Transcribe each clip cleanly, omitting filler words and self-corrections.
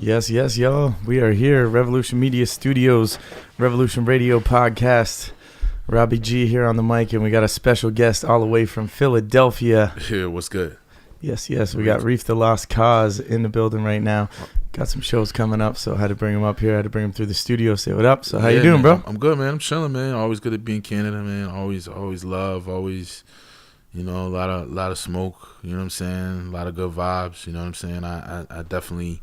Yes, y'all. We are here, Revolution Media Studios, Revolution Radio Podcast. Robbie G here on the mic, and we got a special guest all the way from Philadelphia. Here, what's good? Yes. We got Reef The Lost Cauze in the building right now. Got some shows coming up, so I had to bring him up here. I had to bring him through the studio. Say what up. So how you doing, man, bro? I'm good, man. I'm chilling, man. Always good to be in Canada, man. Always love. Always, a lot of smoke. You know what I'm saying? A lot of good vibes. You know what I'm saying? I definitely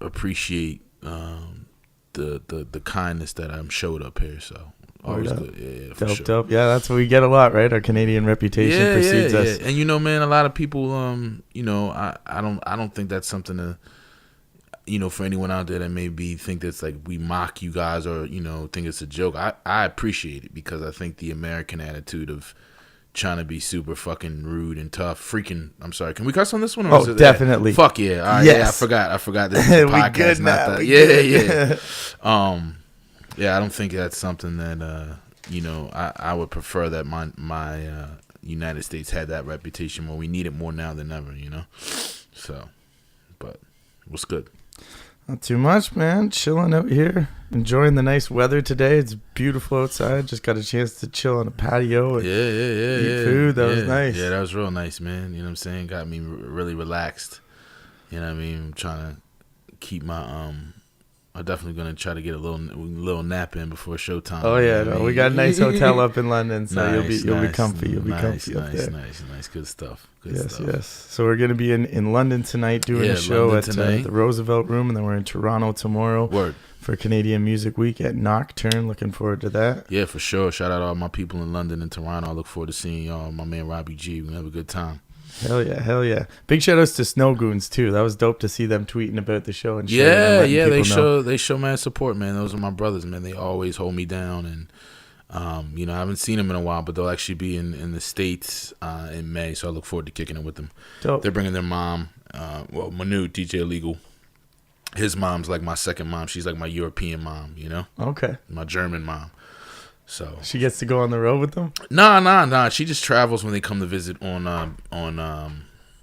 appreciate the kindness that I'm showed up here. So always good. Yeah, for sure. Dope. Yeah, that's what we get a lot, right? Our Canadian reputation precedes us. And man, a lot of people, I don't think that's something to, for anyone out there that maybe think that's like we mock you guys or think it's a joke. I appreciate it because I think the American attitude of trying to be super fucking rude and tough. I'm sorry. Can we cuss on this one? Or definitely. Fuck yeah. All right, yes. Yeah, I forgot. This is a podcast, good not now. that. Yeah. Yeah, I don't think that's something that I would prefer that my United States had that reputation where we need it more now than ever. So, but what's good? Not too much, man. Chilling out here, enjoying the nice weather today. It's beautiful outside. Just got a chance to chill on a patio. And eat food. That was nice. Yeah, that was real nice, man. You know what I'm saying? Got me really relaxed. You know what I mean? I'm trying to keep my I'm definitely gonna try to get a little nap in before showtime. Oh yeah, no, we got a nice hotel up in London, so nice, you'll be comfy. You'll be comfy up there. Nice, good stuff. Yes. So we're gonna be in London tonight doing a show at the Roosevelt Room, and then we're in Toronto tomorrow. Word. For Canadian Music Week at Nocturne. Looking forward to that. Yeah, for sure. Shout out to all my people in London and Toronto. I look forward to seeing y'all. My man Robbie G. We have a good time. Hell yeah. Big shout outs to Snow Goons too. That was dope to see them tweeting about the show and they show mad support, man. Those are my brothers, man. They always hold me down, and I haven't seen them in a while, but they'll actually be in the States in May, so I look forward to kicking it with them. Dope. They're bringing their mom, Manu, DJ Illegal. His mom's like my second mom. She's like my European mom, Okay. My German mom. So she gets to go on the road with them? Nah. She just travels when they come to visit on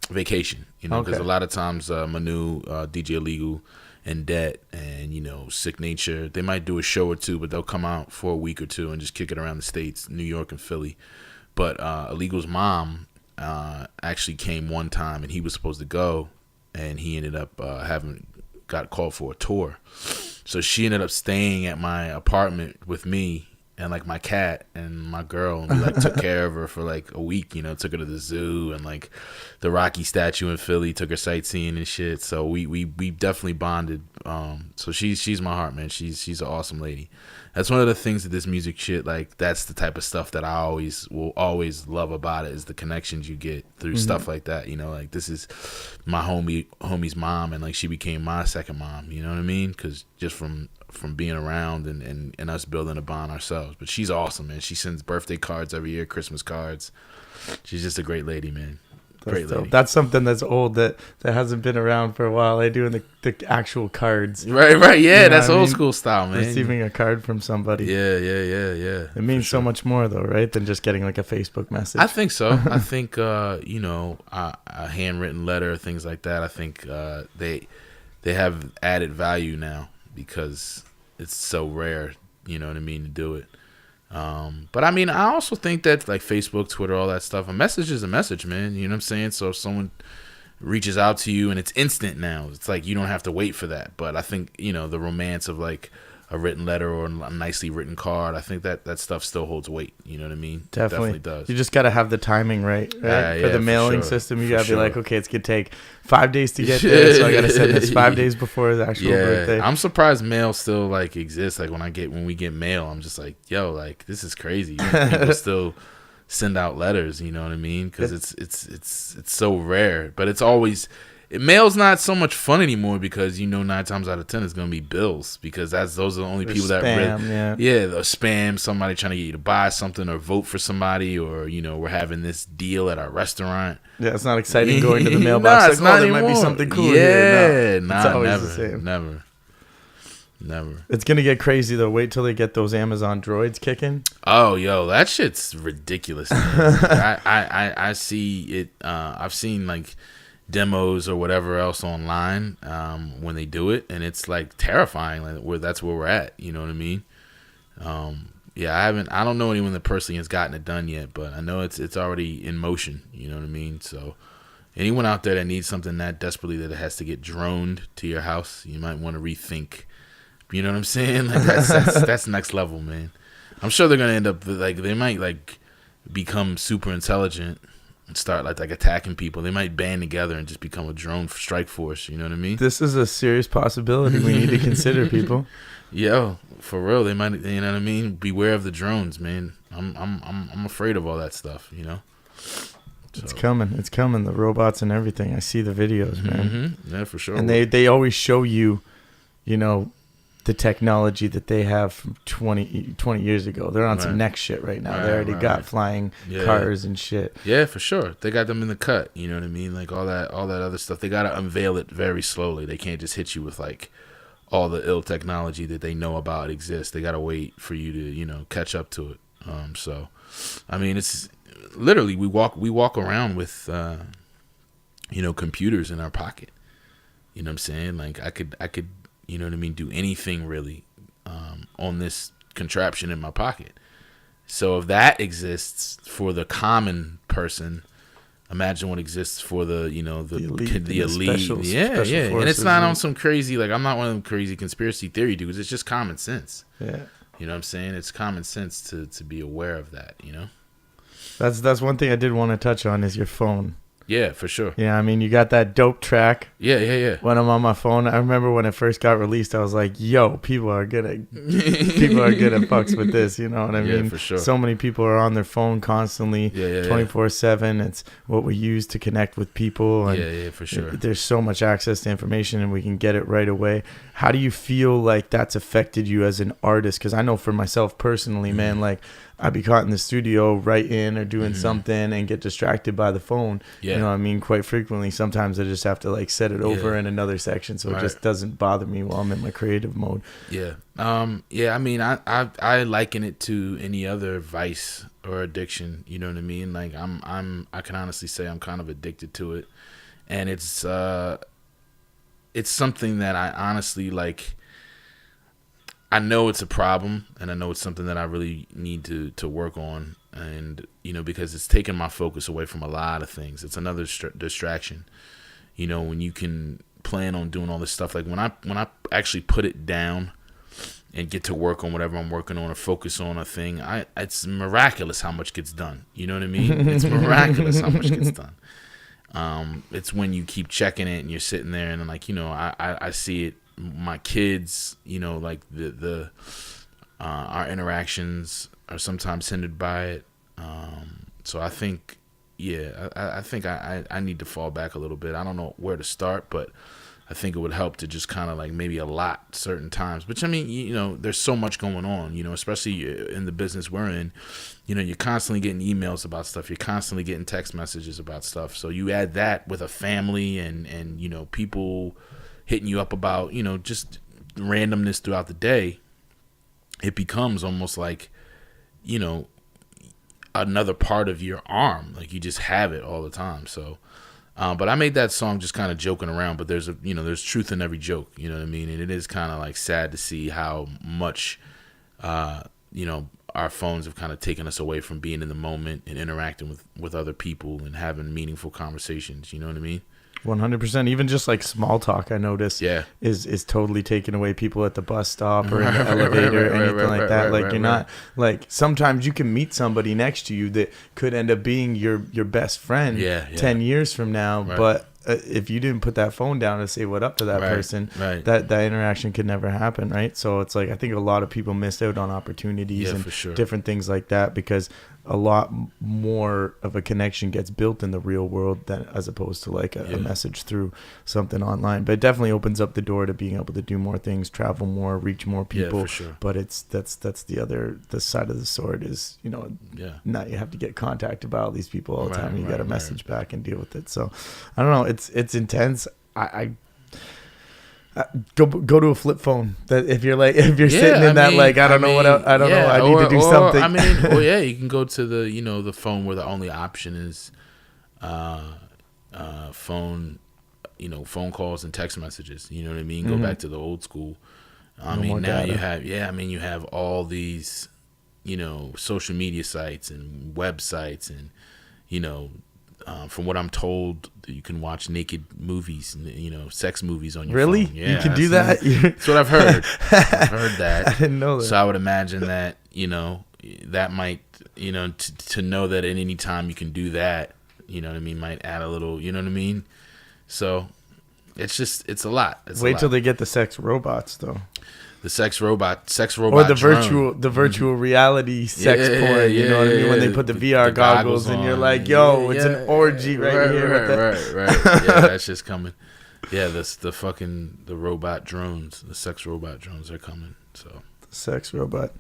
vacation. Because a lot of times Manu, DJ Illegal, and Det, and Sick Nature, they might do a show or two, but they'll come out for a week or two and just kick it around the States, New York and Philly. But Illegal's mom actually came one time, and he was supposed to go, and he ended up got called for a tour. So she ended up staying at my apartment with me and like my cat and my girl, and we like took care of her for like a week, took her to the zoo and like the Rocky statue in Philly, took her sightseeing and shit. So we definitely bonded. So she's my heart, man. She's an awesome lady. That's one of the things that this music shit, like that's the type of stuff that I will always love about it, is the connections you get through stuff like that. Like this is my homie's mom, and like she became my second mom. You know what I mean? Because just from being around and us building a bond ourselves. But she's awesome, man. She sends birthday cards every year, Christmas cards. She's just a great lady, man. Great lady. That's something that's old that hasn't been around for a while. They do in the actual cards. Right. Yeah, that's old school style, man. Receiving a card from somebody. Yeah. It means so much more, though, right? Than just getting like a Facebook message. I think so. I think, a handwritten letter, things like that. I think they have added value now because it's so rare, you know what I mean, to do it. But I mean, I also think that like Facebook, Twitter, all that stuff, a message is a message, man. You know what I'm saying? So if someone reaches out to you and it's instant now, it's like you don't have to wait for that. But I think, the romance of like a written letter or a nicely written card, I think that stuff still holds weight. You know what I mean? Definitely does. You just got to have the timing right? For the mailing system, you got to be like, okay, it's going to take 5 days to get there, so I got to send this 5 days before the actual birthday. I'm surprised mail still like exists. Like when we get mail, I'm just like, yo, like this is crazy. People still send out letters, you know what I mean? Because it's so rare, but it's always. Mail's not so much fun anymore because 9 times out of 10 it's gonna be bills, because those are the only people spam, that the spam, somebody trying to get you to buy something or vote for somebody, or we're having this deal at our restaurant. Yeah, it's not exciting going to the mailbox. It's not there anymore. Might be something cool here. No, it's always the same. Never. It's gonna get crazy though. Wait till they get those Amazon droids kicking. Oh, yo, that shit's ridiculous. I see it. I've seen like demos or whatever else online when they do it, and it's like terrifying. Like that's where we're at. You know what I mean? I don't know anyone that personally has gotten it done yet, but I know it's already in motion. You know what I mean? So anyone out there that needs something that desperately that it has to get droned to your house, you might want to rethink. You know what I'm saying? Like that's next level, man. I'm sure they're gonna end up like they might like become super intelligent and start like attacking people. They might band together and just become a drone strike force. You know what I mean? This is a serious possibility we need to consider, people. Yo, for real, they might. You know what I mean? Beware of the drones, man. I'm afraid of all that stuff. You know. So. It's coming. It's coming. The robots and everything. I see the videos, man. Mm-hmm. Yeah, for sure. And they always show you, you know, the technology that they have from 20 years ago. They're on some next shit right now. They already got flying cars and shit. Yeah, for sure. They got them in the cut. You know what I mean? Like all that other stuff. They got to unveil it very slowly. They can't just hit you with like all the ill technology that they know about exists. They got to wait for you to, you know, catch up to it. So, I mean, it's literally we walk around with, you know, computers in our pocket. You know what I'm saying? Like I could. You know what I mean? Do anything really on this contraption in my pocket. So if that exists for the common person, imagine what exists for the, you know, the elite. Special And it's not on some crazy, like I'm not one of them crazy conspiracy theory dudes. It's just common sense. Yeah. You know what I'm saying? It's common sense to be aware of that, you know? That's one thing I did want to touch on is your phone. Yeah, for sure. Yeah, I mean, you got that dope track. Yeah. When I'm on my phone, I remember when it first got released, I was like, yo, people are good at fucks with this, you know what I mean? Yeah, for sure. So many people are on their phone constantly, 24/7. It's what we use to connect with people. And yeah, for sure. There's so much access to information and we can get it right away. How do you feel like that's affected you as an artist? Because I know for myself personally, man, like I'd be caught in the studio writing or doing something and get distracted by the phone. Yeah. You know what I mean? Quite frequently, sometimes I just have to like set it over in another section so it just doesn't bother me while I'm in my creative mode. Yeah. I mean, I liken it to any other vice or addiction. You know what I mean? Like I can honestly say I'm kind of addicted to it, and it's something that I honestly like. I know it's a problem, and I know it's something that I really need to work on, and you know, because it's taken my focus away from a lot of things. It's another distraction. You know, when you can plan on doing all this stuff, like when I actually put it down and get to work on whatever I'm working on or focus on a thing, it's miraculous how much gets done. You know what I mean? It's miraculous how much gets done. It's when you keep checking it and you're sitting there and like, you know, I see it. My kids, you know, like the our interactions are sometimes hindered by it. So I think, I think I need to fall back a little bit. I don't know where to start, but I think it would help to just kind of like maybe allot certain times. Which I mean, you know, there's so much going on, you know, especially in the business we're in. You know, you're constantly getting emails about stuff. You're constantly getting text messages about stuff. So you add that with a family and you know, people hitting you up about, you know, just randomness throughout the day, it becomes almost like, you know, another part of your arm. Like you just have it all the time. So, but I made that song just kind of joking around, but there's there's truth in every joke, you know what I mean? And it is kind of like sad to see how much, you know, our phones have kind of taken us away from being in the moment and interacting with other people and having meaningful conversations. You know what I mean? 100%. Even just like small talk, I notice is totally taking away people at the bus stop or in the elevator or anything like that. Like you're not like sometimes you can meet somebody next to you that could end up being your best friend 10 years from now, but if you didn't put that phone down and say what up to that person, that interaction could never happen, right? So it's like I think a lot of people missed out on opportunities and different things like that because a lot more of a connection gets built in the real world than as opposed to like a message through something online. But it definitely opens up the door to being able to do more things, travel more, reach more people. Yeah, for sure. But that's the side of the sword is, you know, now you have to get contacted by all these people all the time. You got to message back and deal with it. So I don't know. It's intense. I go to a flip phone. That if you're sitting in that, like I don't know. I need to do something. I mean, you can go to the the phone where the only option is, phone calls and text messages. You know what I mean? Go back to the old school. I mean, now data. You have all these, social media sites and websites, and, from what I'm told, you can watch naked movies and, sex movies on your phone. Really? Yeah, you can do that? That's what I've heard. I've heard that. I didn't know that. So I would imagine that, that might, to know that at any time you can do that, might add a little, you know what I mean? So it's a lot. Wait till they get the sex robots, though. The sex robot, or the virtual reality sex porn. You know what I mean? When they put the VR goggles and you're like, "Yo, it's an orgy here." Right. Yeah, that's just coming. Yeah, the robot drones, the sex robot drones are coming. So sex robot.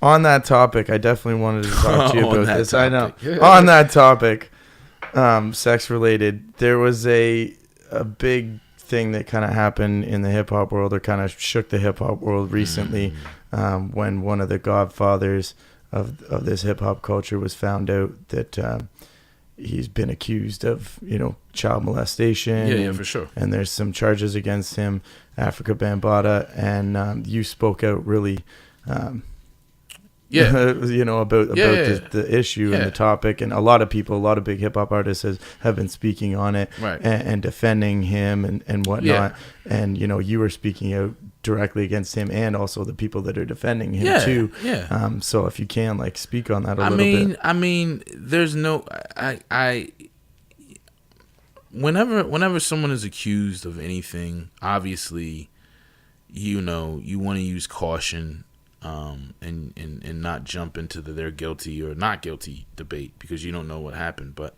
On that topic, I definitely wanted to talk to you about this. Topic. I know. Yeah. On that topic, sex related, there was a big thing that kind of happened in the hip hop world, or kind of shook the hip hop world recently, when one of the godfathers of this hip hop culture was found out that he's been accused of child molestation. Yeah, for sure. And there's some charges against him, Africa Bambaataa, and you spoke out really. About the issue and the topic, and a lot of big hip hop artists have been speaking on it, right, and defending him and whatnot. And you were speaking out directly against him, and also the people that are defending him too. Yeah. So if you can speak on that a little bit. I mean, there's no whenever someone is accused of anything, obviously, you want to use caution. And not jump into the they're guilty or not guilty debate, because you don't know what happened. But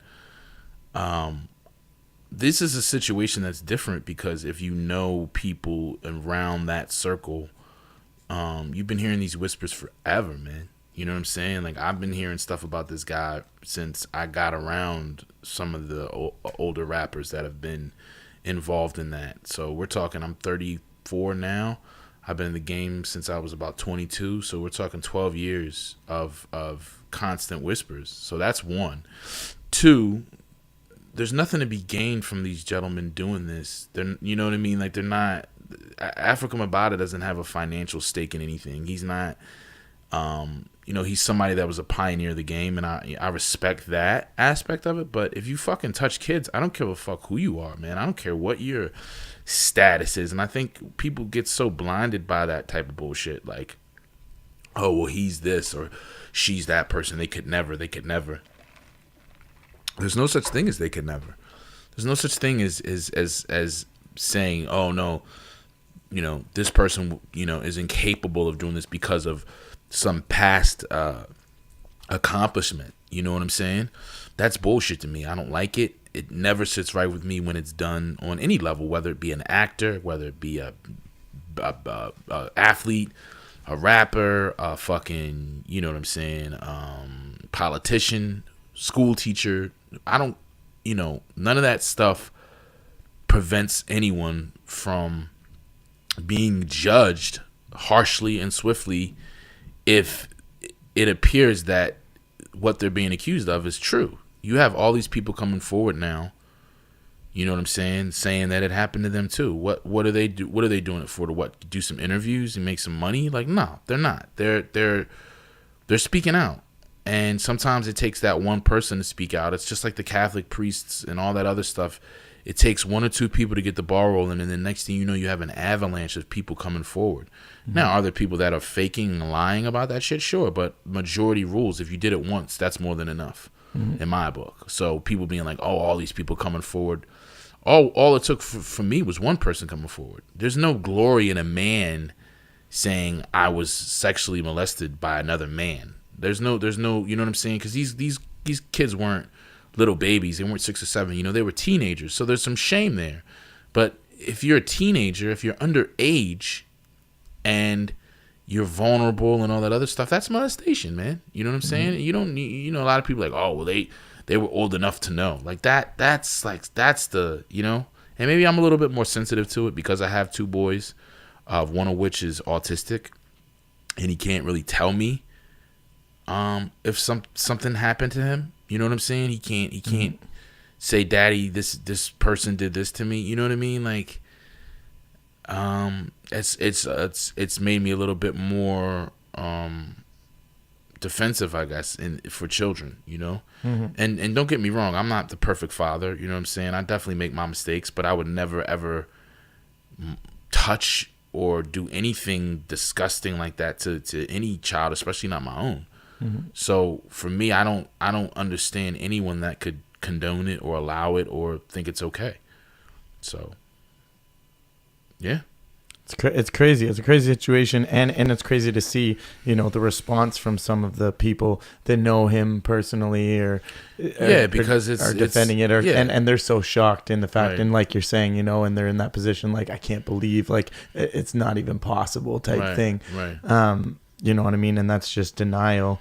this is a situation that's different, because if you know people around that circle, you've been hearing these whispers forever, man. You know what I'm saying? Like, I've been hearing stuff about this guy since I got around some of the older rappers that have been involved in that. So we're talking, I'm 34 now. I've been in the game since I was about 22, so we're talking 12 years of constant whispers. So that's one. Two, there's nothing to be gained from these gentlemen doing this. You know what I mean? Like, they're not. Africa Bambaataa doesn't have a financial stake in anything. He's not. He's somebody that was a pioneer of the game, and I respect that aspect of it. But if you fucking touch kids, I don't give a fuck who you are, man. I don't care what your status is. And I think people get so blinded by that type of bullshit. Like, oh, well, he's this or she's that person. They could never. There's no such thing as they could never. There's no such thing as saying, oh, no, this person, is incapable of doing this because of some past accomplishment. You know what I'm saying? That's bullshit to me. I don't like it. It never sits right with me when it's done on any level, whether it be an actor, whether it be a athlete, a rapper, a fucking, you know what I'm saying, politician, school teacher. I don't, none of that stuff prevents anyone from being judged harshly and swiftly if it appears that what they're being accused of is true. You have all these people coming forward now, you know what I'm saying that it happened to them too. What do they do? What are they doing it for? To what? Do some interviews and make some money? Like, no, they're not. They're speaking out. And sometimes it takes that one person to speak out. It's just like the Catholic priests and all that other stuff. It takes one or two people to get the ball rolling, and the next thing you know, you have an avalanche of people coming forward. Mm-hmm. Now, are there people that are faking and lying about that shit? Sure, but majority rules. If you did it once, that's more than enough. Mm-hmm. In my book. So people being like, oh, all these people coming forward. All it took for me was one person coming forward. There's no glory in a man saying I was sexually molested by another man. There's no, you know what I'm saying? Because these kids weren't little babies. They weren't 6 or 7. They were teenagers. So there's some shame there. But if you're a teenager, if you're underage and you're vulnerable and all that other stuff, that's molestation, man. You know what I'm saying? Mm-hmm. You don't need, a lot of people are like, oh, well, they were old enough to know. Like that's the, and maybe I'm a little bit more sensitive to it because I have 2 boys, one of which is autistic, and he can't really tell me if something happened to him. You know what I'm saying? He can't say, "Daddy, this person did this to me." You know what I mean? Like, it's made me a little bit more defensive, I guess, for children, you know. Mm-hmm. And don't get me wrong, I'm not the perfect father, you know what I'm saying? I definitely make my mistakes, but I would never ever touch or do anything disgusting like that to any child, especially not my own. Mm-hmm. So for me, I don't understand anyone that could condone it or allow it or think it's okay. So yeah. It's crazy. It's a crazy situation, and it's crazy to see, you know, the response from some of the people that know him personally, because are defending it, and they're so shocked in the fact, right. And like you're saying, you know, and they're in that position, like, I can't believe, like, it's not even possible type thing, right? You know what I mean? And that's just denial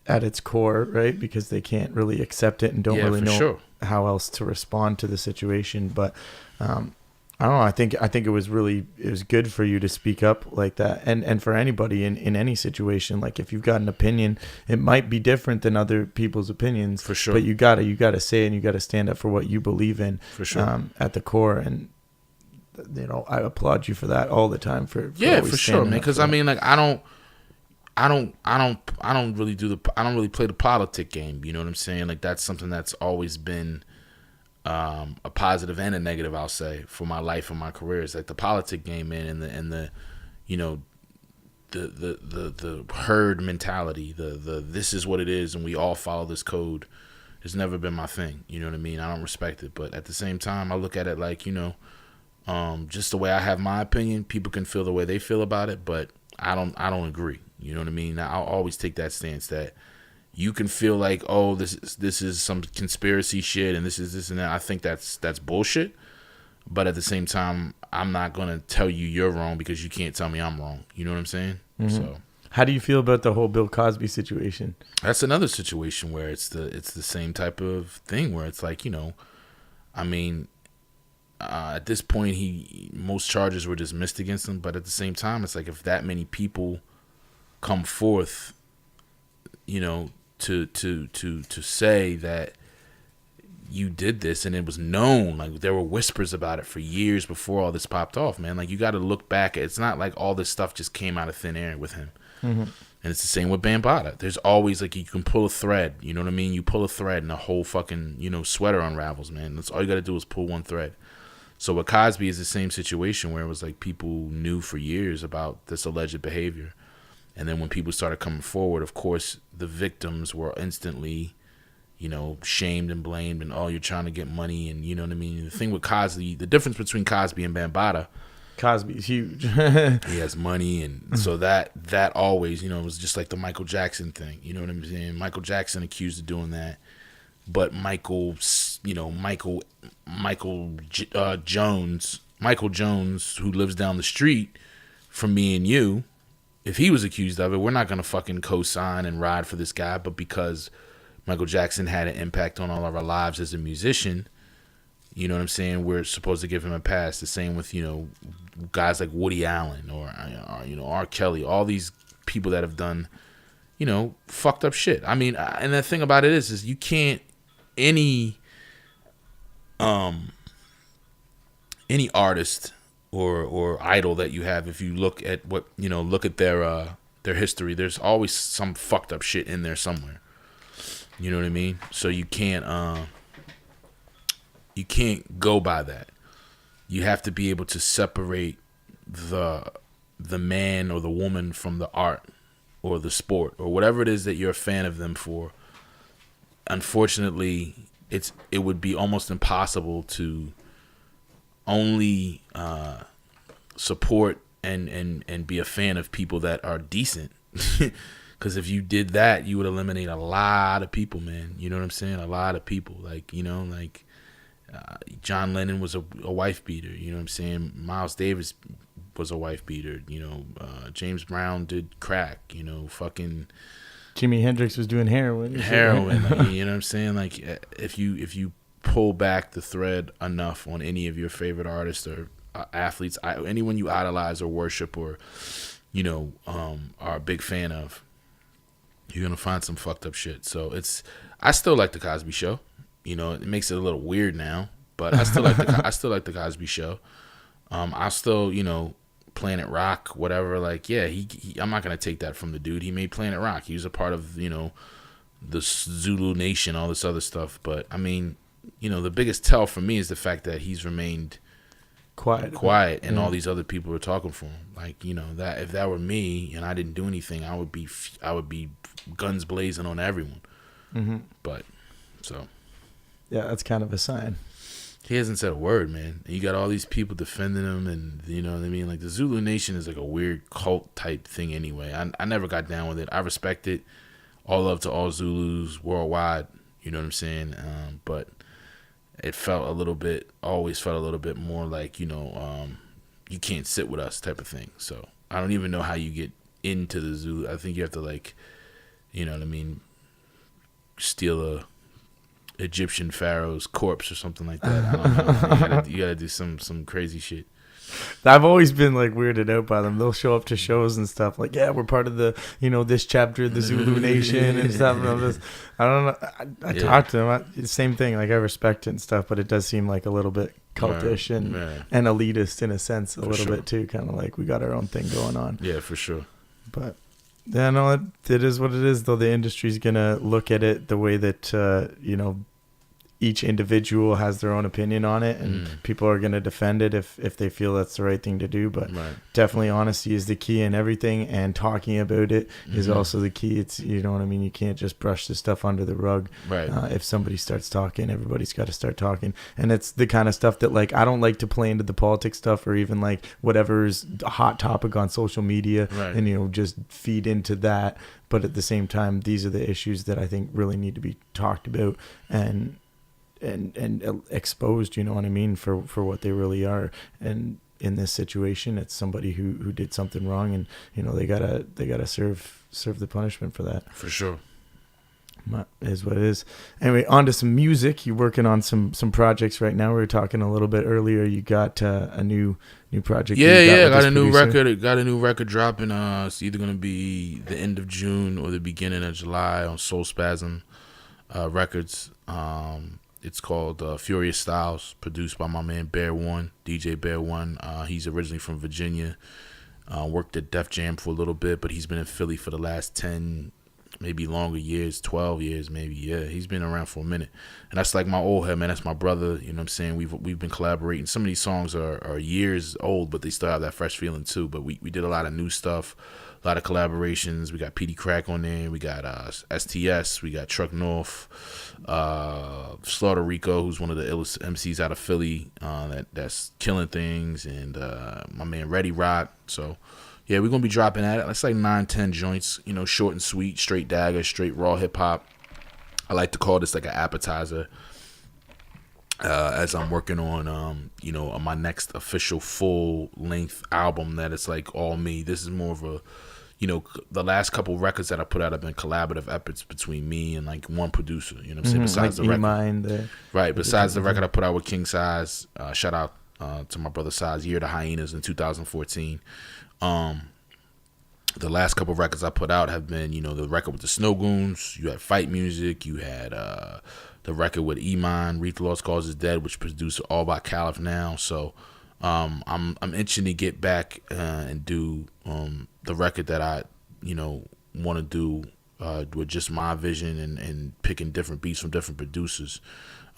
at its core, right? Because they can't really accept it and don't really know how else to respond to the situation, but. I don't know. I think it was good for you to speak up like that, and for anybody in any situation. Like, if you've got an opinion, it might be different than other people's opinions, for sure. But you gotta say it, and you gotta stand up for what you believe in, for sure, at the core. And you know, I applaud you for that all the time. For sure, man. Because I mean, like, I don't really play the politic game. You know what I'm saying? Like, that's something that's always been. A positive and a negative, I'll say, for my life and my career. Is like the politic game, man, and the you know, the herd mentality, the this is what it is and we all follow this code has never been my thing. You know what I mean? I don't respect it, but at the same time, I look at it like, you know, just the way I have my opinion, people can feel the way they feel about it, but I don't agree. You know what I mean? I'll always take that stance that. You can feel like, oh, this is some conspiracy shit, and this is this and that. I think that's bullshit. But at the same time, I'm not gonna tell you you're wrong because you can't tell me I'm wrong. You know what I'm saying? Mm-hmm. So, how do you feel about the whole Bill Cosby situation? That's another situation where it's the same type of thing where it's like, you know, I mean, at this point, most charges were dismissed against him. But at the same time, it's like if that many people come forth, you know. To say that you did this and it was known, like there were whispers about it for years before all this popped off, man. Like you got to look back. It's not like all this stuff just came out of thin air with him. Mm-hmm. And it's the same with Bambaataa. There's always like you can pull a thread. You know what I mean? You pull a thread and the whole fucking sweater unravels, man. That's all you got to do is pull one thread. So with Cosby is the same situation where it was like people knew for years about this alleged behavior. And then when people started coming forward, of course, the victims were instantly, shamed and blamed and, oh, you're trying to get money. And you know what I mean? The thing with Cosby, the difference between Cosby and Bambaataa. Cosby's huge. He has money. And so that always, it was just like the Michael Jackson thing. You know what I'm saying? Michael Jackson accused of doing that. But Michael Jones, who lives down the street from me and you, if he was accused of it, we're not going to fucking co-sign and ride for this guy. But because Michael Jackson had an impact on all of our lives as a musician, you know what I'm saying? We're supposed to give him a pass. The same with, guys like Woody Allen or R. Kelly, all these people that have done, fucked up shit. I mean, and the thing about it is you can't, any artist or idol that you have, if you look at what look at their history, there's always some fucked up shit in there somewhere. You know what I mean? So you can't go by that. You have to be able to separate the man or the woman from the art or the sport or whatever it is that you're a fan of them for. Unfortunately, it would be almost impossible to only support and be a fan of people that are decent. Because if you did that, you would eliminate a lot of people, man. You know what I'm saying? A lot of people. Like, John Lennon was a wife beater. You know what I'm saying? Miles Davis was a wife beater. James Brown did crack. Fucking Jimi Hendrix was doing heroin. Like, you know what I'm saying? Like, if you pull back the thread enough on any of your favorite artists or athletes, anyone you idolize or worship or are a big fan of, you're gonna find some fucked up shit. So I still like the Cosby Show. it makes it a little weird now. But I still like the Cosby Show. I still, Planet Rock, whatever. Like, yeah, I'm not gonna take that from the dude. He made Planet Rock. He was a part of, the Zulu Nation, all this other stuff. But I mean, the biggest tell for me is the fact that he's remained quiet, and all these other people are talking for him. Like, that if that were me and I didn't do anything, I would be guns blazing on everyone. Mm-hmm. But so, yeah, that's kind of a sign. He hasn't said a word, man. And you got all these people defending him, and you know what I mean? Like, the Zulu Nation is like a weird cult type thing anyway. I never got down with it. I respect it. All love to all Zulus worldwide. You know what I'm saying? But it always felt a little bit more like, you can't sit with us type of thing. So I don't even know how you get into the Zulu. I think you have to, like, you know what I mean, steal a Egyptian pharaoh's corpse or something like that. I don't know. You gotta do some crazy shit. I've always been like weirded out by them. They'll show up to shows and stuff like, yeah, we're part of the, this chapter of the Zulu Nation and stuff. And I don't know. I talk to them. Same thing. Like, I respect it and stuff, but it does seem like a little bit cultish and elitist in a sense, a little bit too. Kind of like we got our own thing going on. Yeah, for sure. But yeah, no, it is what it is. Though the industry's gonna look at it the way that each individual has their own opinion on it, and people are going to defend it if they feel that's the right thing to do. But definitely honesty is the key in everything, and talking about it is also the key. It's, you know what I mean? You can't just brush this stuff under the rug. Right. If somebody starts talking, everybody's got to start talking. And it's the kind of stuff that, like, I don't like to play into the politics stuff or even like whatever's a hot topic on social media and, just feed into that. But at the same time, these are the issues that I think really need to be talked about and exposed, you know what I mean, for what they really are. And in this situation, it's somebody who did something wrong, and they gotta serve the punishment for that. For sure. Is what it is. Anyway, on to some music. You're working on some projects right now. We were talking a little bit earlier. You got a new project. I got a new record. Got a new record dropping. It's either gonna be the end of June or the beginning of July on Soul Spasm Records. It's called Furious Styles, produced by my man Bear One, DJ Bear One. He's originally from Virginia. Worked at Def Jam for a little bit, but he's been in Philly for the last 10, maybe longer years, 12 years maybe. Yeah, he's been around for a minute. And that's like my old head, man. That's my brother. You know what I'm saying? We've been collaborating. Some of these songs are years old, but they still have that fresh feeling too. But we did a lot of new stuff. A lot of collaborations. We got Petey Crack on there. We got STS. We got Truck North. Slaughter Rico, who's one of the illest MCs out of Philly, that's killing things. And my man Ready Rock. So, yeah, we're going to be dropping that. It's like 9-10 joints, short and sweet, straight dagger, straight raw hip-hop. I like to call this like an appetizer as I'm working on, on my next official full-length album that it's like all me. This is more of a, the last couple records that I put out have been collaborative efforts between me and like one producer, you know what I'm saying? Besides like the record. Right, besides the record I put out with King Size, shout out to my brother Size, Year to Hyenas in 2014. The last couple records I put out have been, the record with the Snow Goons, you had Fight Music, you had the record with Iman, Reef The Lost Cauze is Dead, which produced all by Caliph now. So I'm itching to get back and do the record that I want to do with just my vision and picking different beats from different producers.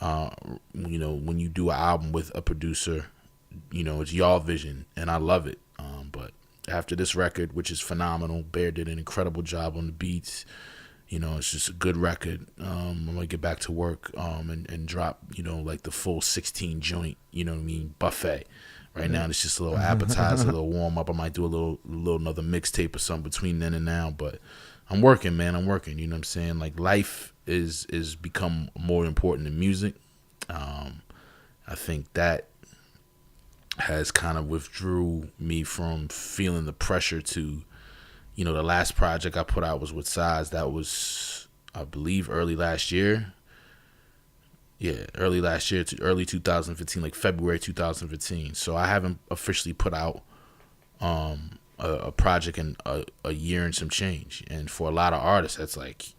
When you do an album with a producer, it's y'all vision, and I love it. But after this record, which is phenomenal, Bear did an incredible job on the beats. It's just a good record. I'm going to get back to work and drop, like the full 16 joint, buffet. Right now, it's just a little appetizer, a little warm-up. I might do a little another mixtape or something between then and now. But I'm working, man. I'm working, you know what I'm saying? Like, life is become more important than music. I think that has kind of withdrew me from feeling the pressure to, the last project I put out was with Size. That was, I believe, early last year. Yeah, early last year to early 2015, like February 2015. So I haven't officially put out a project in a year and some change. And for a lot of artists, that's like,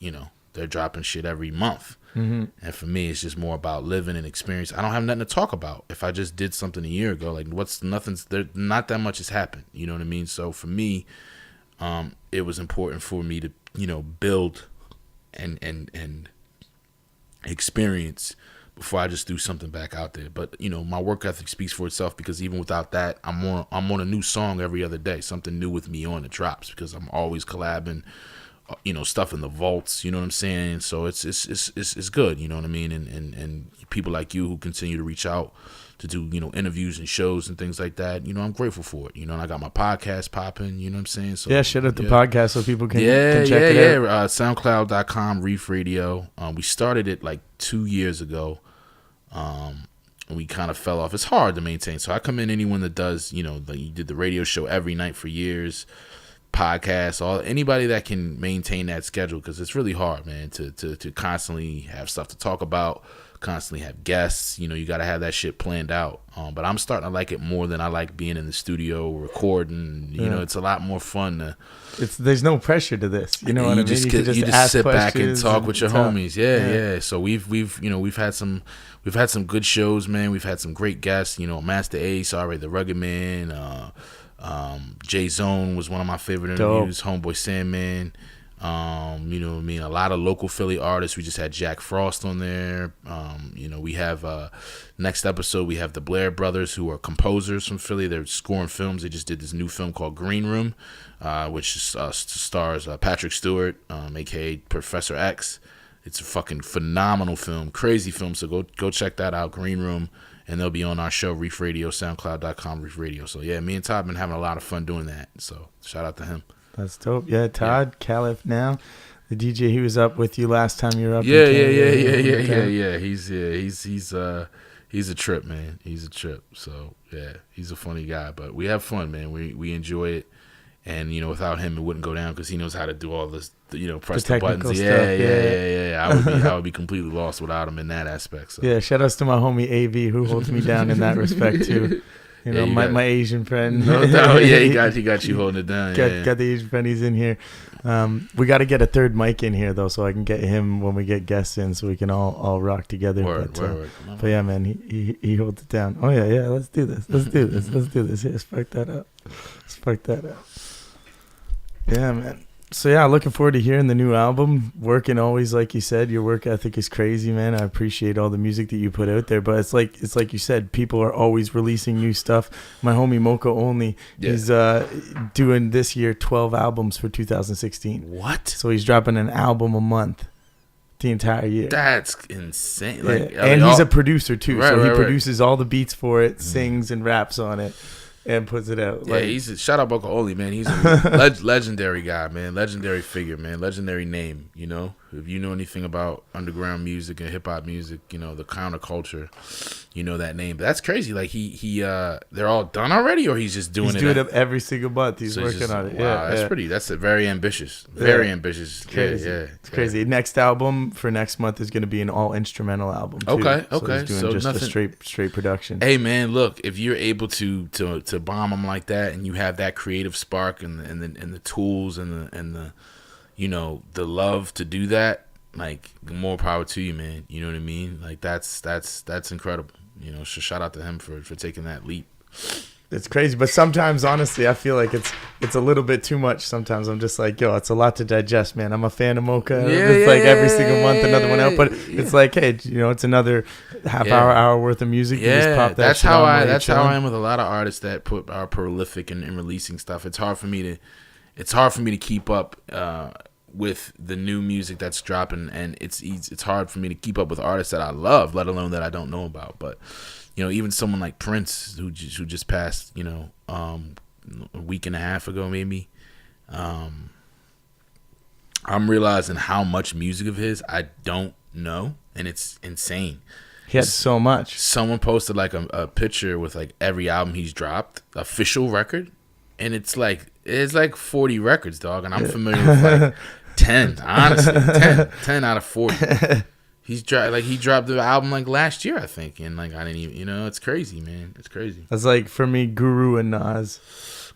they're dropping shit every month. And for me, it's just more about living and experience. I don't have nothing to talk about. If I just did something a year ago, like nothing's there, not that much has happened. You know what I mean? So for me, it was important for me to, build and experience before I just threw something back out there. But my work ethic speaks for itself, because even without that, I'm on a new song every other day, something new with me on the drops, because I'm always collabing, stuff in the vaults, you know what I'm saying? So it's good, you know what I mean? And people like you who continue to reach out to do, interviews and shows and things like that, I'm grateful for it, and I got my podcast popping, you know what I'm saying? So yeah, shut up the podcast so people can check it out. SoundCloud.com, Reef Radio. We started it like 2 years ago. We kind of fell off. It's hard to maintain. So I commend anyone that does, you did the radio show every night for years, podcasts, anybody that can maintain that schedule, because it's really hard, man, to constantly have stuff to talk about, constantly have guests. You got to have that shit planned out. But I'm starting to like it more than I like being in the studio recording. It's a lot more fun. There's no pressure to this. You know what I mean? You just sit back and talk with your homies. Yeah. So we've had some good shows, man. We've had some great guests. Master Ace, the Rugged Man. J Zone was one of my favorite interviews. Homeboy Sandman. A lot of local Philly artists. We just had Jack Frost on there. We have next episode, we have the Blair brothers, who are composers from Philly. They're scoring films. They just did this new film called Green Room, which stars Patrick Stewart, aka Professor X. It's a fucking phenomenal film, crazy film. So go check that out, Green Room. And they'll be on our show, Reef Radio, SoundCloud.com, Reef Radio. So, yeah, me and Todd been having a lot of fun doing that. So, shout out to him. That's dope. Yeah, Todd, Caliph now. The DJ, he was up with you last time you were up. Yeah. He's a trip, man. He's a trip. So, yeah, he's a funny guy. But we have fun, man. We enjoy it. And, without him, it wouldn't go down, because he knows how to do all this, press the buttons. Yeah. I would be completely lost without him in that aspect. So. Yeah, shout outs to my homie AV, who holds me down in that respect, too. My Asian friend. No doubt. Yeah, he got you holding it down. Got the Asian friend. He's in here. We got to get a third mic in here, though, so I can get him when we get guests in, so we can all rock together. Word. But yeah, man, he holds it down. Oh, yeah. Let's do this. Yeah, spark that up. Yeah, man. So yeah, looking forward to hearing the new album. Working always, like you said, your work ethic is crazy, man. I appreciate all the music that you put out there. But it's like you said, people are always releasing new stuff. My homie Mocha Only, he's doing this year 12 albums for 2016. What? So he's dropping an album a month the entire year. That's insane. And he's a producer too, so he produces all the beats for it, sings and raps on it. And puts it out. Yeah, he's a shout out Mocha Only, man. He's a legendary guy, man. Legendary figure, man. Legendary name. If you know anything about underground music and hip hop music, the counterculture, that name. But that's crazy. Like they're all done already, or he's just doing it. He's doing it every single month. He's working on it. Wow, that's very ambitious. Very ambitious. It's crazy. It's crazy. Next album for next month is going to be an all instrumental album. Too. Okay. He's doing just a straight production. Hey man, look, if you're able to bomb them like that, and you have that creative spark and the tools and the the love to do that, like, more power to you, man. You know what I mean? Like, that's incredible. So shout out to him for taking that leap. It's crazy, but sometimes, honestly, I feel like it's a little bit too much. Sometimes I'm just like, yo, it's a lot to digest, man. I'm a fan of Mocha. Every single month, another one out. But it's like, hey, it's another hour worth of music. Yeah, you just pop that that's shit how on I am with a lot of artists that are prolific in releasing stuff. It's hard for me to keep up with the new music that's dropping, and it's hard for me to keep up with artists that I love, let alone that I don't know about. But even someone like Prince, who just passed, a week and a half ago, maybe. I'm realizing how much music of his I don't know, and it's insane. He has so much. Someone posted like a picture with like every album he's dropped, official record, and it's like 40 records, dog, and I'm familiar with like 10, honestly, 10 out of 40. He dropped the album like last year, I think, and like I didn't even, it's crazy, man. It's crazy. That's like for me, Guru and Nas.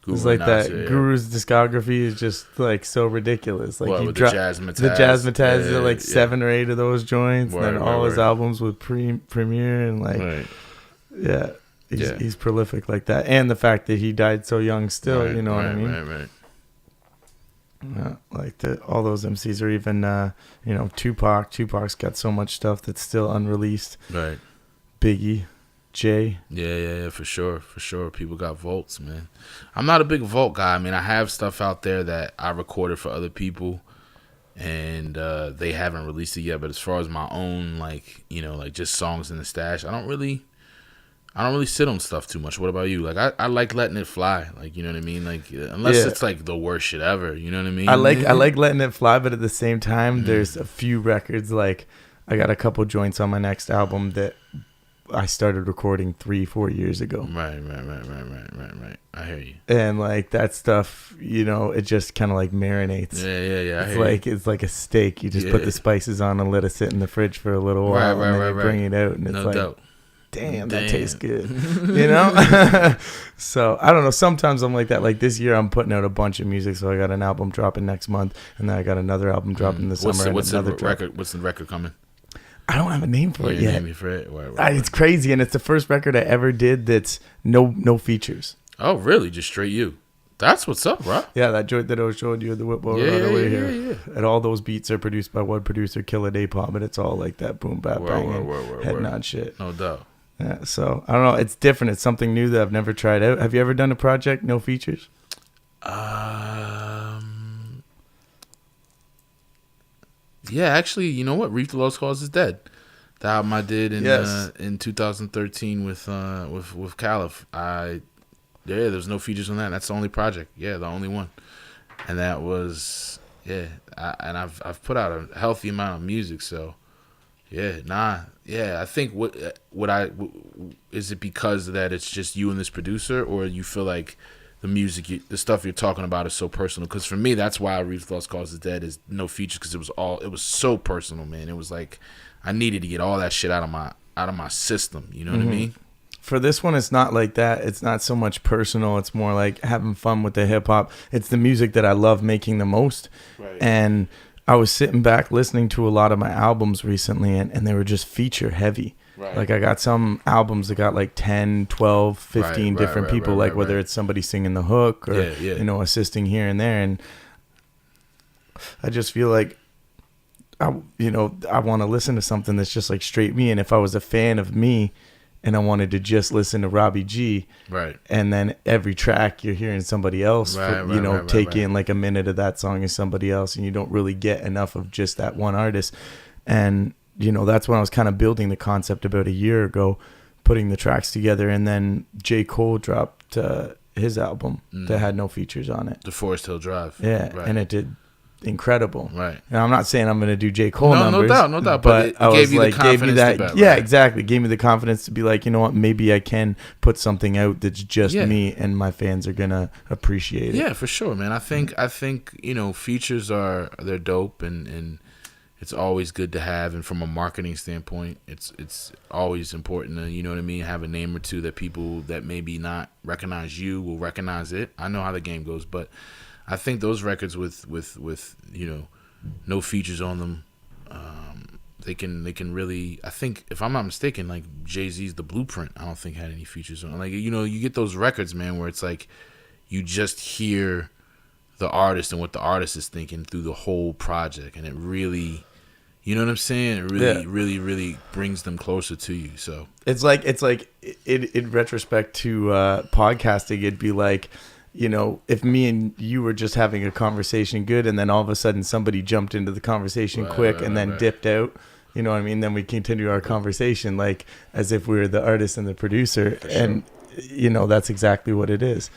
It's like that. Guru's discography is just like so ridiculous. Like with the Jazzmatazz, the like 7 or 8 of those joints, and then all his albums with Premier and like, he's prolific like that. And the fact that he died so young, still, you know what I mean? Right. Like all those MCs, or even Tupac. Tupac's got so much stuff that's still unreleased. Right. Biggie. Jay. Yeah, for sure. People got vaults, man. I'm not a big vault guy. I mean, I have stuff out there that I recorded for other people, and they haven't released it yet. But as far as my own, like just songs in the stash, I don't really sit on stuff too much. What about you? Like, I like letting it fly. Like, you know what I mean? Like, unless it's like the worst shit ever. You know what I mean? I like letting it fly, but at the same time, there's a few records. Like, I got a couple joints on my next album that I started recording 3-4 years ago. Right. I hear you. And like that stuff, it just kind of like marinates. Yeah. It's like a steak. You just put the spices on and let it sit in the fridge for a little while, and then you bring it out, and it's like, damn, that tastes good. So I don't know. Sometimes I'm like that. Like this year, I'm putting out a bunch of music. So I got an album dropping next month, and then I got another album dropping this summer. What's the record coming? I don't have a name for it yet. Name for it? Right. It's crazy, and it's the first record I ever did that's no features. Oh, really? Just straight you? That's what's up, bro. Yeah, that joint that I was showing you, the whip over here. Yeah. And all those beats are produced by one producer, Killer Day Pop, and it's all like that boom bap banging head nod shit. No doubt. Yeah, so I don't know. It's different. It's something new that I've never tried out. Have you ever done a project no features? Yeah, actually, you know what? Reef The Lost Cauze is dead. The album I did in 2013 with Caliph. There's no features on that. That's the only project. Yeah, the only one. And that was I've put out a healthy amount of music. So I think is it because of that it's just you and this producer, or you feel like the music, the stuff you're talking about is so personal? Because for me, that's why Reef The Lost Cauze is dead, is no features, because it was so personal, man. It was like I needed to get all that shit out of my system. You know what I mean? For this one, it's not like that. It's not so much personal. It's more like having fun with the hip hop. It's the music that I love making the most. Right. And I was sitting back listening to a lot of my albums recently, and they were just feature heavy. Right. Like I got some albums that got like 10, 12, 15 different people, whether it's somebody singing the hook or, assisting here and there. And I just feel like, I want to listen to something that's just like straight me. And if I was a fan of me and I wanted to just listen to Robbie G, right, and then every track you're hearing somebody else, take in like a minute of that song is somebody else, and you don't really get enough of just that one artist. And that's when I was kind of building the concept about a year ago, putting the tracks together, and then J. Cole dropped his album that had no features on it. The Forest Hill Drive. Yeah, right. And it did incredible. Right. And I'm not saying I'm going to do J. Cole numbers. No doubt. But it gave you the confidence to bet, yeah, exactly. It gave me the confidence to be like, you know what, maybe I can put something out that's just me, and my fans are going to appreciate it. Yeah, for sure, man. I think features they're dope, and it's always good to have, and from a marketing standpoint, it's always important to, have a name or two that people that maybe not recognize you will recognize it. I know how the game goes, but I think those records with no features on them, they can really, I think, if I'm not mistaken, like Jay-Z's The Blueprint, I don't think had any features on. Like, you get those records, man, where it's like you just hear the artist and what the artist is thinking through the whole project, and it really, you know what I'm saying? It really, really, really brings them closer to you. So it's like in retrospect to podcasting, it'd be like, if me and you were just having a conversation good, and then all of a sudden somebody jumped into the conversation quick and then dipped out, you know what I mean? Then we continue our conversation like as if we were the artist and the producer. Sure. And, that's exactly what it is.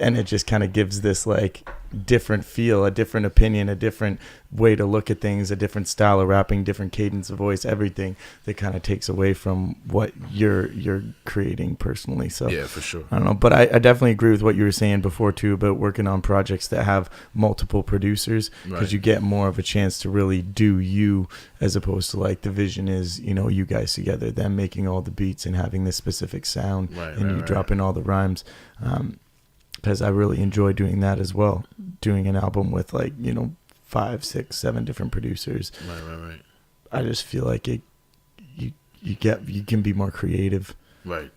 And it just kind of gives this like different feel, a different opinion, a different way to look at things, a different style of rapping, different cadence of voice, everything that kind of takes away from what you're creating personally. So yeah, for sure. I don't know, but I definitely agree with what you were saying before too about working on projects that have multiple producers, because you get more of a chance to really do you, as opposed to like the vision is, you guys together, them making all the beats and having this specific sound, and you dropping all the rhymes. because I really enjoy doing that as well. Doing an album with 5, 6, 7 different producers. Right. I just feel like you can be more creative. Right.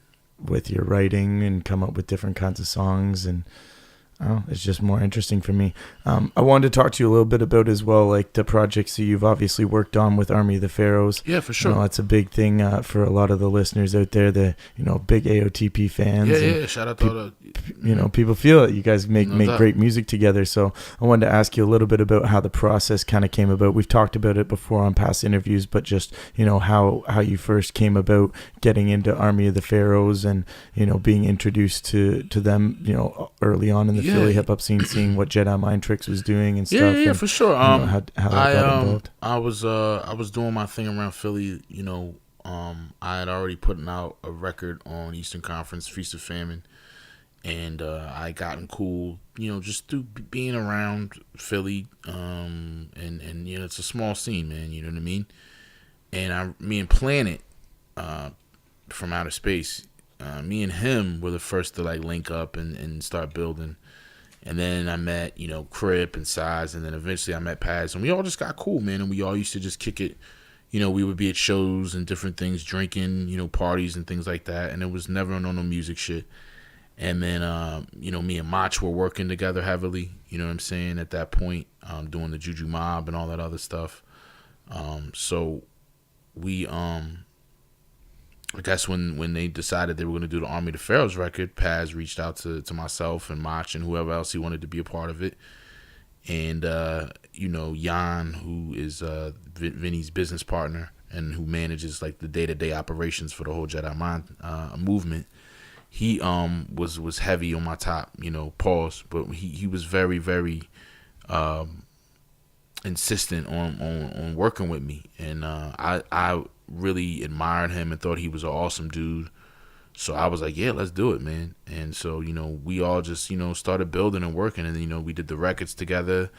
With your writing and come up with different kinds of songs, and it's just more interesting for me. I wanted to talk to you a little bit about as well, like the projects that you've obviously worked on with Army of the Pharaohs. Yeah, for sure. That's a big thing for a lot of the listeners out there, the big AOTP fans. Yeah. Shout out to all the people feel it. You guys make doubt. great music together. So I wanted to ask you a little bit about how the process kind of came about. We've talked about it before on past interviews, but just how you first came about getting into Army of the Pharaohs and being introduced to them early on in the Philly hip hop scene, seeing what Jedi Mind Tricks was doing and stuff. Yeah, for sure. How that got involved. I was doing my thing around Philly. I had already put out a record on Eastern Conference Feast of Famine, and I gotten cool, just through being around Philly. And it's a small scene, man. You know what I mean? And me and Planet, from Outer Space, me and him were the first to link up and start building. And then I met, Crip and Size, and then eventually I met Paz, and we all just got cool, man. And we all used to just kick it. We would be at shows and different things, drinking, parties and things like that. And it was never on no music shit. And then, me and Mach were working together heavily, you know what I'm saying, at that point, doing the Juju Mob and all that other stuff. So we, I guess when they decided they were going to do the Army of the Pharaohs record, Paz reached out to myself and Mach and whoever else he wanted to be a part of it. And, Jan, who is Vinny's business partner and who manages the day-to-day operations for the whole Jedi Mind movement, he was heavy on my top, pause, but he was very, very insistent on working with me. And I really admired him and thought he was an awesome dude. So I was like, yeah, let's do it, man. And so, we all just, started building and working. And, we did the records together.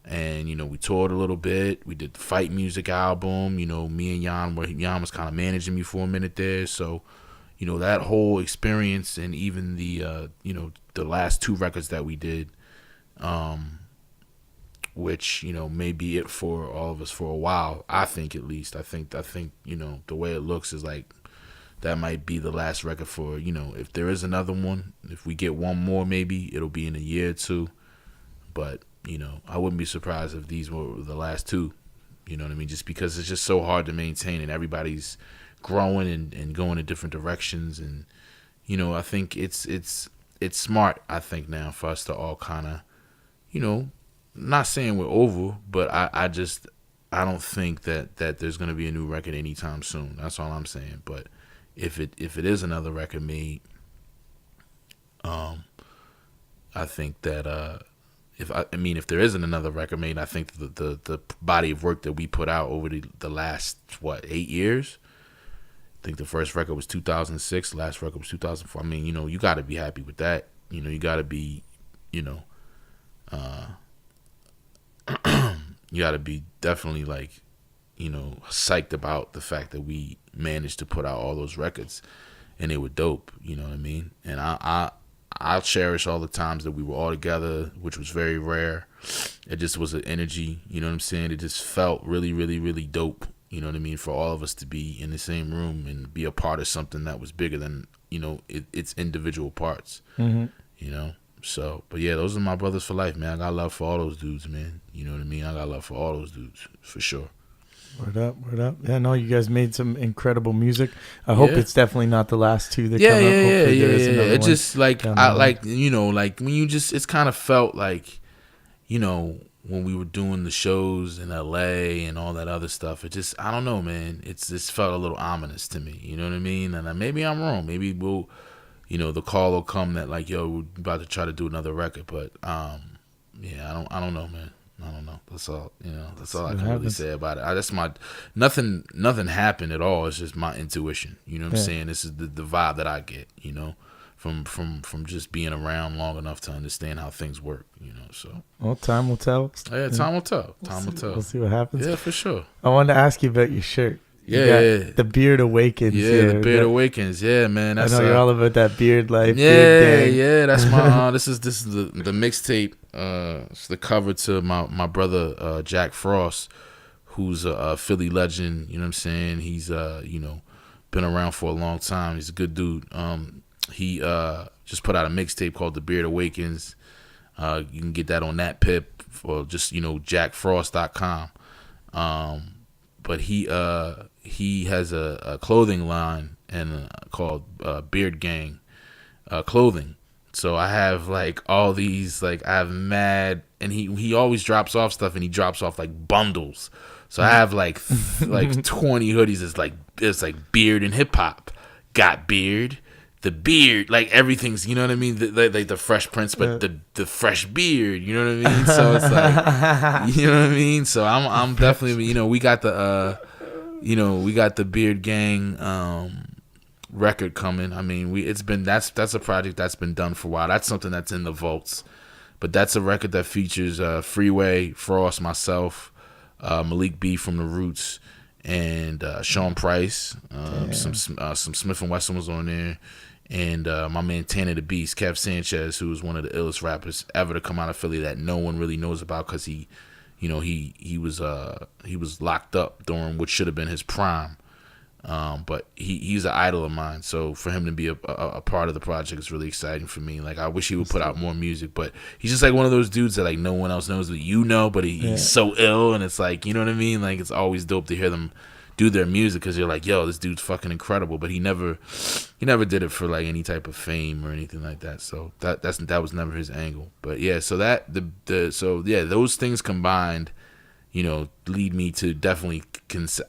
And, we toured a little bit. We did the Fight Music album. Me and Jan was kind of managing me for a minute there. So, that whole experience and even the, the last 2 records that we did, which, may be it for all of us for a while. I think, at least. I think, the way it looks is that might be the last record for, if there is another one, if we get one more, maybe it'll be in a year or 2. But, I wouldn't be surprised if these were the last 2, you know what I mean? Just because it's just so hard to maintain and everybody's growing and going in different directions. And, I think it's smart, I think, now for us to all kind of, not saying we're over, but I don't think that there's going to be a new record anytime soon. That's all I'm saying. But if it is another record made, I think that if there isn't another record made, I think the body of work that we put out over the last 8 years. I think the first record was 2006, the last record was 2004. I mean, you got to be happy with that. You got to be, you got to be definitely psyched about the fact that we managed to put out all those records and they were dope, you know what I mean? And I'll cherish all the times that we were all together, which was very rare. It just was an energy, you know what I'm saying? It just felt really, really, really dope, you know what I mean? For all of us to be in the same room and be a part of something that was bigger than, its individual parts, So, but yeah, those are my brothers for life, man. I got love for all those dudes, man. You know what I mean? I got love for all those dudes, for sure. Word up. Yeah, no, you guys made some incredible music. I hope it's definitely not the last 2 that come up. Hopefully there is another one. It's just when you just, it's kind of felt like, when we were doing the shows in LA and all that other stuff, it just, I don't know, man. It's just felt a little ominous to me. You know what I mean? And maybe I'm wrong. Maybe we'll, the call will come that we're about to try to do another record. But I don't know, man. I don't know. That's all. That's all I can really say about it. That's my nothing happened at all. It's just my intuition. You know what I'm saying? This is the vibe that I get. From just being around long enough to understand how things work. So. Well, time will tell. Yeah, time will tell. Time will tell. We'll see what happens. Yeah, for sure. I wanted to ask you about your shirt. Yeah. The Beard Awakens. Yeah, the Beard Awakens. Yeah, man. That's, I know you're all about that beard life. Yeah. That's my. This is the mixtape. It's the cover to my brother Jack Frost, who's a Philly legend. You know what I'm saying? He's been around for a long time. He's a good dude. He just put out a mixtape called The Beard Awakens. You can get that on that Pip or just jackfrost.com. But he has a clothing line and called Beard Gang clothing. So I have like all these, like I have mad, and he always drops off stuff, and he drops off like bundles. So I have like 20 hoodies. It's like beard and hip hop. Got beard, the beard, like everything's, you know what I mean? Like the Fresh Prince, but the fresh beard, you know what I mean? So it's like, you know what I mean? So I'm definitely, we got the Beard Gang record coming. I mean, that's a project that's been done for a while. That's something that's in the vaults. But that's a record that features Freeway, Frost, myself, Malik B from The Roots, and Sean Price. Some Smith and Wesson was on there, and my man Tanner the Beast, Kev Sanchez, who was one of the illest rappers ever to come out of Philly that no one really knows about because he was locked up during what should have been his prime. But he's an idol of mine, so for him to be a part of the project is really exciting for me. Like, I wish he would put out more music, but he's just like one of those dudes that like no one else knows, but but he's so ill, and it's like, you know what I mean? Like, it's always dope to hear them do their music because you're like, yo, this dude's fucking incredible. But he never did it for like any type of fame or anything like that. So that was never his angle. But yeah, so those things combined, lead me to definitely.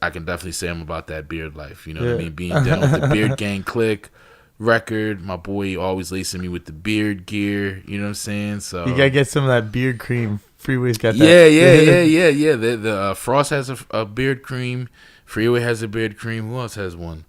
I can definitely say I'm about that beard life. You know what I mean? Being down with the Beard Gang Click record. My boy always lacing me with the beard gear. You know what I'm saying? So you gotta get some of that beard cream. Freeway's got that. Yeah. The Frost has a beard cream. Freeway has a beard cream. Who else has one?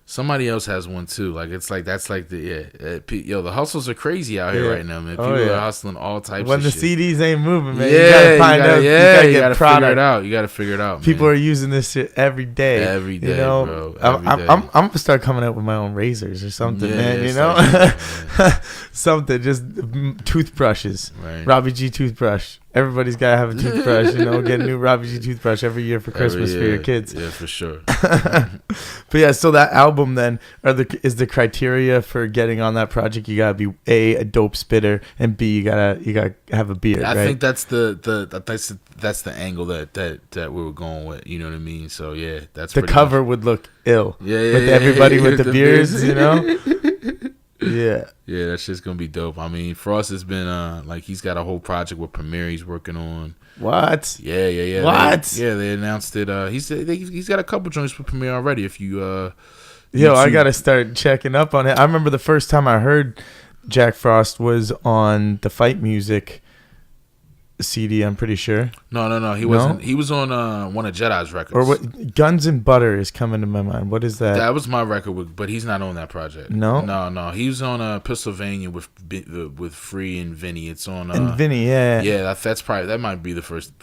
Somebody else has one too. Like, it's like that's like the hustles are crazy out here right now, man. People are hustling all types. When of the shit. CDs ain't moving, man. Yeah, you gotta figure it out. You gotta figure it out. People are using this shit every day. Every day, bro. I'm gonna start coming up with my own razors or something, man. Something, just toothbrushes. Right. Robbie G toothbrush. Everybody's gotta have a toothbrush. Get a new Robbie G toothbrush every year for Christmas for your kids. Yeah, for sure. But yeah, so that album then is the criteria for getting on that project. You gotta be a dope spitter, and B, you gotta have a beard. I think that's that's the angle that we were going with. You know what I mean? So yeah, that's the cover would look ill. Yeah, with everybody with the beards, Yeah, that's just gonna be dope. I mean, Frost has been he's got a whole project with Premiere he's working on. What? Yeah. What? They announced it. He's got a couple joints with Premiere already. If you I gotta start checking up on it. I remember the first time I heard Jack Frost was on the Fight Music CD, I'm pretty sure. No, he wasn't. He was on one of Jedi's records. Or what? Guns and Butter is coming to my mind. What is that? That was my record, but he's not on that project. No. He was on Pennsylvania with Free and Vinny. It's on and Vinny, yeah. That might be the first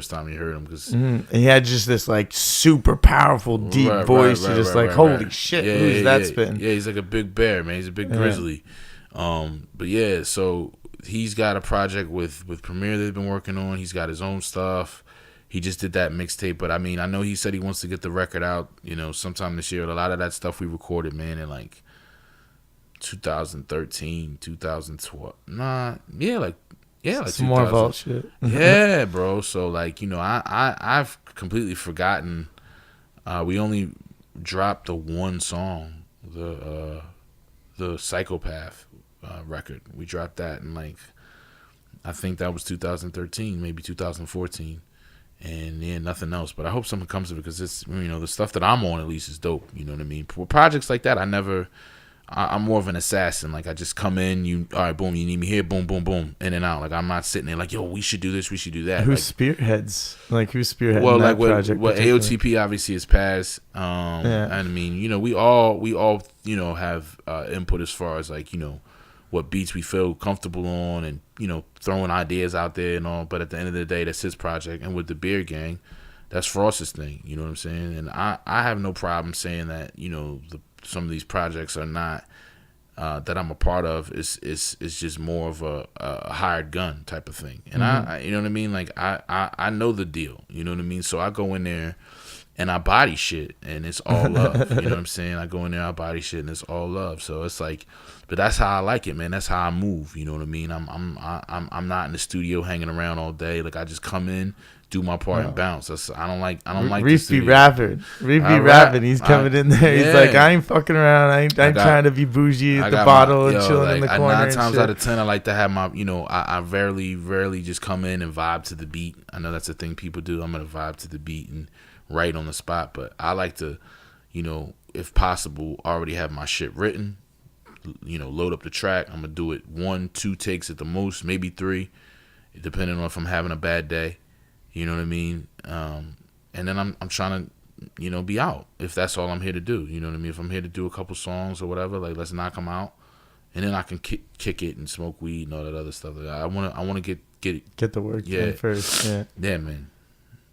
time you heard him because he had just this like super powerful deep voice. You're just like, holy shit, who's that spitting? Yeah, he's like a big bear, man. He's a big grizzly. But yeah, so. He's got a project with Premiere they've been working on. He's got his own stuff. He just did that mixtape. But, I mean, I know he said he wants to get the record out, sometime this year. A lot of that stuff we recorded, man, in, 2013, 2012. Some more vault shit. Yeah, bro. So, I've completely forgotten. We only dropped the one song, the Psychopath. Record. We dropped that in I think that was 2013, maybe 2014, and nothing else. But I hope something comes of it because it's the stuff that I'm on at least is dope. You know what I mean? For projects like that, I'm more of an assassin. Like I just come in, all right, boom, you need me here, boom, boom, boom, in and out. Like I'm not sitting there like, yo, we should do this, we should do that. Who's spearheads? Who's spearheading that project? Well, AOTP obviously is passed. And I mean, we all have input as far as what beats we feel comfortable on and, throwing ideas out there and all. But at the end of the day, that's his project. And with the Beard Gang, That's Frost's thing. You know what I'm saying? And I have no problem saying that, you know, some of these projects are not that I'm a part of is just more of a hired gun type of thing. And I you know what I mean? Like I know the deal. You know what I mean? So I go in there and I body shit and it's all love. You know what I'm saying? I go in there, I body shit and it's all love. So it's like, but that's how I like it, man. That's how I move. You know what I mean? I'm not in the studio hanging around all day. Like I just come in, do my part and bounce. I don't like Reef be rapping. Reef be rapping. He's coming in there. He's like, I ain't fucking around. I ain't trying to be bougie at the bottle and chilling like, in the corner. 9 times out of 10, I like to have my, you know, I rarely just come in and vibe to the beat. I know that's a thing people do. I'm gonna vibe to the beat and write on the spot, but I like to, you know, if possible, already have my shit written. You know, load up the track. I'm gonna do it 1-2 takes at the most, maybe 3, depending on if I'm having a bad day. You know what I mean? And then I'm trying to, you know, be out if that's all I'm here to do. You know what I mean? If I'm here to do a couple songs or whatever, like let's knock them out, and then I can kick it and smoke weed and all that other stuff. Like, I wanna get the work done first. Yeah, man.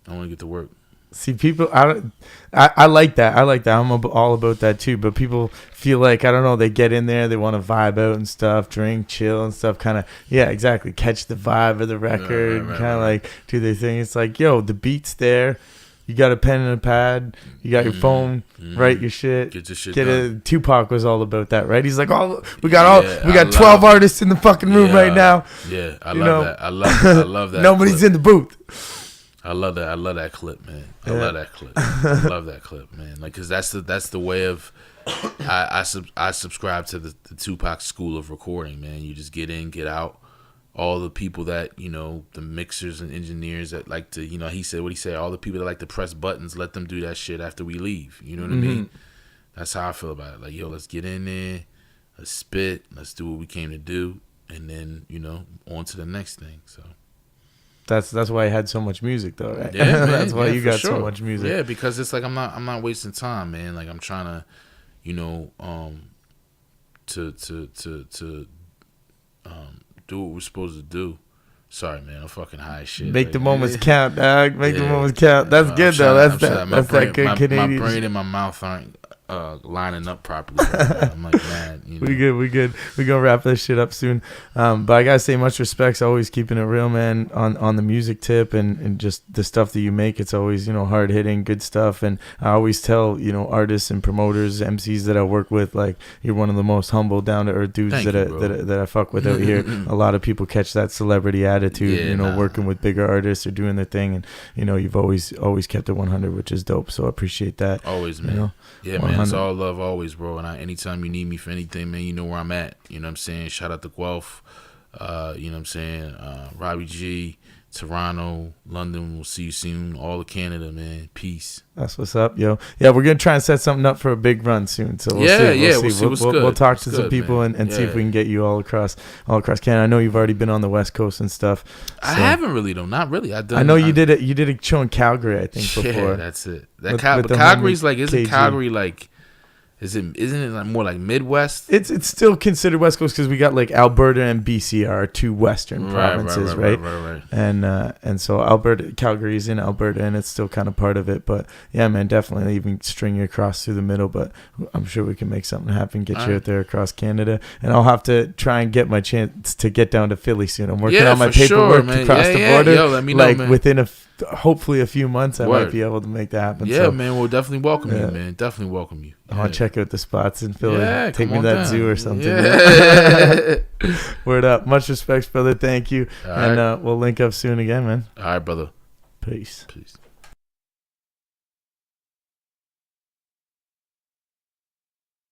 I wanna get to work. See, people, I like that. I like that. I'm all about that too. But people feel like, I don't know, they get in there, they want to vibe out and stuff, drink, chill and stuff. Kind of, yeah, exactly. Catch the vibe of the record, kind of like do their thing. It's like, yo, the beat's there. You got a pen and a pad. You got your phone. Write your shit. Get your shit done. Tupac was all about that, right? He's like, we got 12 artists in the fucking room right now. Yeah, I love that. I love that. Nobody's in the booth. I love that. I love that clip, man. I love that clip. I love that clip, man. Like, cause that's the way of. I subscribe to the Tupac school of recording, man. You just get in, get out. All the people that, you know, the mixers and engineers that like to, you know, he said all the people that like to press buttons, let them do that shit after we leave. You know what I mean? That's how I feel about it. Like, yo, let's get in there, let's spit, let's do what we came to do, and then, you know, on to the next thing. So. That's why I had so much music, though, right? Yeah, that's why you got so much music. Yeah, because it's like I'm not wasting time, man. Like I'm trying to, you know, to do what we're supposed to do. Sorry, man, I'm fucking high as shit. Make the moments count, dog. Make the moments count. That's good though. That's that good Canadian. My brain and my mouth aren't lining up properly. I'm like, man, you know. We good. We gonna wrap this shit up soon. But I gotta say, much respects. Always keeping it real, man. On the music tip and just the stuff that you make. It's always, you know, hard hitting, good stuff. And I always tell, you know, artists and promoters, MCs that I work with, like, you're one of the most humble, down to earth dudes that I fuck with out here. A lot of people catch that celebrity attitude, you know, working with bigger artists or doing their thing, and you know, you've always kept it 100, which is dope. So I appreciate that. Always, man. You know? Yeah, 100. Man. It's all love, always, bro. And anytime you need me for anything, man, you know where I'm at. You know what I'm saying? Shout out to Guelph. You know what I'm saying? Robbie G, Toronto, London. We'll see you soon. All of Canada, man. Peace. That's what's up, yo. Yeah, we're gonna try and set something up for a big run soon. So we'll see. We'll talk to some people and see if we can get you all across Canada. I know you've already been on the West Coast and stuff. So. I haven't really though, not really. I know you did it. You did a show in Calgary, I think, before. Yeah, that's it. But Calgary's like, isn't Calgary like? Isn't it like more like Midwest? It's still considered West Coast because we got like Alberta and BC are our two western provinces, right? And so Alberta, Calgary is in Alberta, and it's still kind of part of it. But yeah, man, definitely even string you across through the middle. But I'm sure we can make something happen, get you out there across Canada, and I'll have to try and get my chance to get down to Philly soon. I'm working on my paperwork to cross the border. Yo, let me know, man. Within hopefully a few months, I might be able to make that happen. Yeah, so, man, we'll definitely welcome you, man. Definitely welcome you. I want to check out the spots in Philly. Yeah, take me to that zoo or something. Yeah. Word up. Much respect, brother. Thank you. All and we'll link up soon again, man. All right, brother. Peace.